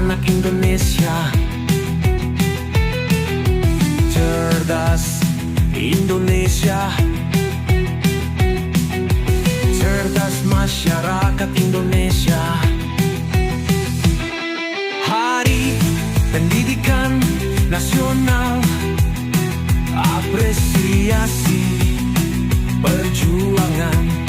anak Indonesia. Cerdas Indonesia, cerdas masyarakat Indonesia. Hari Pendidikan Nasional, apresiasi perjuangan